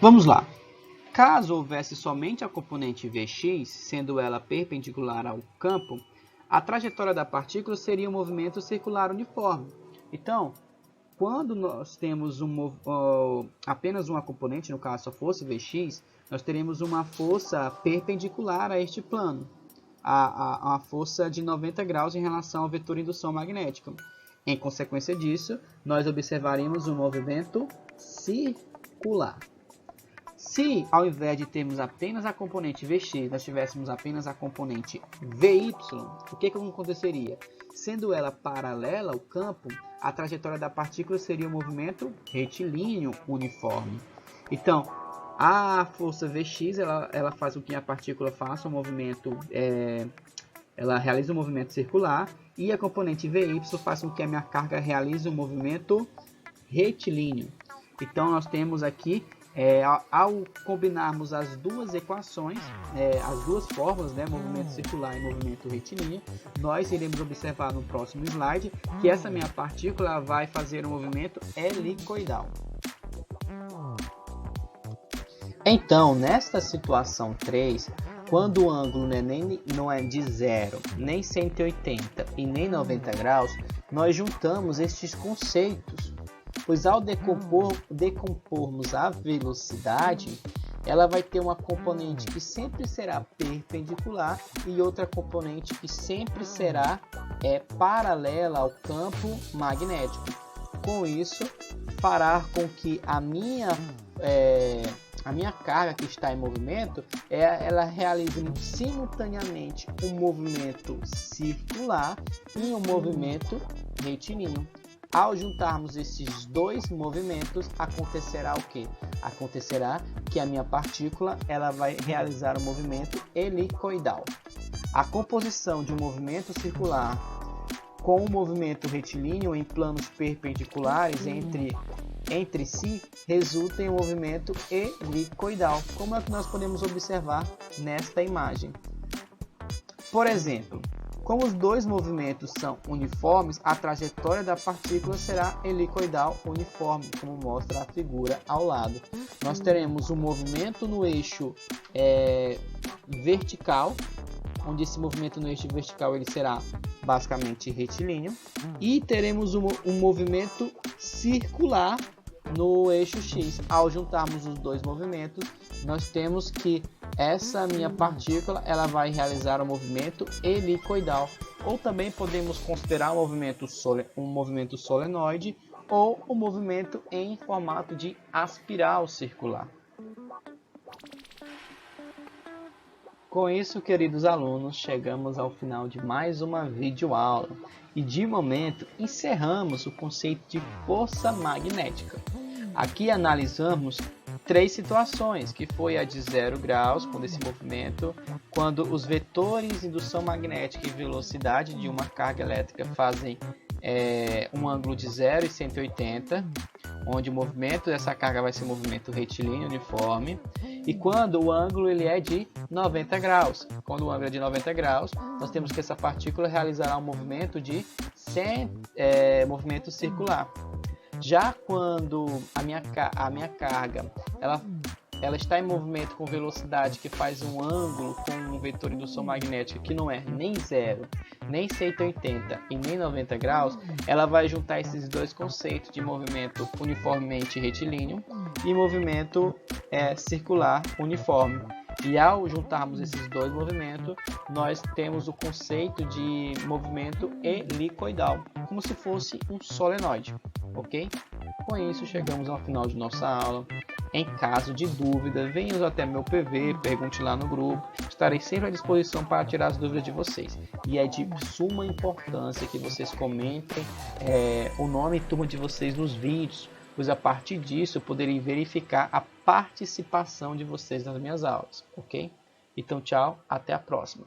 Vamos lá. Caso houvesse somente a componente Vx, sendo ela perpendicular ao campo, a trajetória da partícula seria um movimento circular uniforme. Então, quando nós temos apenas uma componente, no caso só fosse Vx, nós teremos uma força perpendicular a este plano, a força de 90 graus em relação ao vetor indução magnética. Em consequência disso, nós observaremos um movimento circular. Se ao invés de termos apenas a componente Vx, nós tivéssemos apenas a componente Vy, o que aconteceria? Sendo ela paralela ao campo, a trajetória da partícula seria um movimento retilíneo uniforme. Então, a força Vx ela faz com que a partícula faça um movimento, ela realiza um movimento circular, e a componente Vy faz com que a minha carga realize um movimento retilíneo. Então, nós temos aqui, ao combinarmos as duas equações, as duas fórmulas, movimento circular e movimento retilíneo, nós iremos observar no próximo slide que essa minha partícula vai fazer um movimento helicoidal. Então, nesta situação 3, quando o ângulo não é de 0, nem 180 e nem 90 graus, nós juntamos estes conceitos, pois ao decompormos a velocidade, ela vai ter uma componente que sempre será perpendicular e outra componente que sempre será paralela ao campo magnético. Com isso, fará com que a minha carga que está em movimento, ela realize simultaneamente um movimento circular e um movimento retilíneo. Ao juntarmos esses dois movimentos, acontecerá o quê? Acontecerá que a minha partícula ela vai realizar um movimento helicoidal. A composição de um movimento circular com um movimento retilíneo em planos perpendiculares entre si resulta em um movimento helicoidal, como é que nós podemos observar nesta imagem. Por exemplo, como os dois movimentos são uniformes, a trajetória da partícula será helicoidal uniforme, como mostra a figura ao lado. Nós teremos um movimento no eixo vertical, onde esse movimento no eixo vertical ele será basicamente retilíneo, e teremos um movimento circular no eixo X. Ao juntarmos os dois movimentos, nós temos que essa minha partícula ela vai realizar um movimento helicoidal, ou também podemos considerar um movimento solenoide ou um movimento em formato de aspiral circular. Com isso, queridos alunos, chegamos ao final de mais uma videoaula e de momento encerramos o conceito de força magnética. Aqui analisamos três situações, que foi a de 0 graus, quando esse movimento, quando os vetores indução magnética e velocidade de uma carga elétrica fazem um ângulo de 0 e 180, onde o movimento dessa carga vai ser um movimento retilíneo uniforme, e quando o ângulo ele é de 90 graus. Quando o ângulo é de 90 graus, nós temos que essa partícula realizará um movimento movimento circular. Já quando a minha carga ela está em movimento com velocidade que faz um ângulo com um vetor de indução magnética que não é nem 0, nem 180 e nem 90 graus, ela vai juntar esses dois conceitos de movimento uniformemente retilíneo e movimento circular uniforme. E ao juntarmos esses dois movimentos, nós temos o conceito de movimento helicoidal, como se fosse um solenoide, ok? Com isso, chegamos ao final de nossa aula. Em caso de dúvida, venham até meu PV, pergunte lá no grupo. Estarei sempre à disposição para tirar as dúvidas de vocês. E é de suma importância que vocês comentem o nome e turma de vocês nos vídeos, pois a partir disso eu poderei verificar a participação de vocês nas minhas aulas, ok? Então, tchau, até a próxima.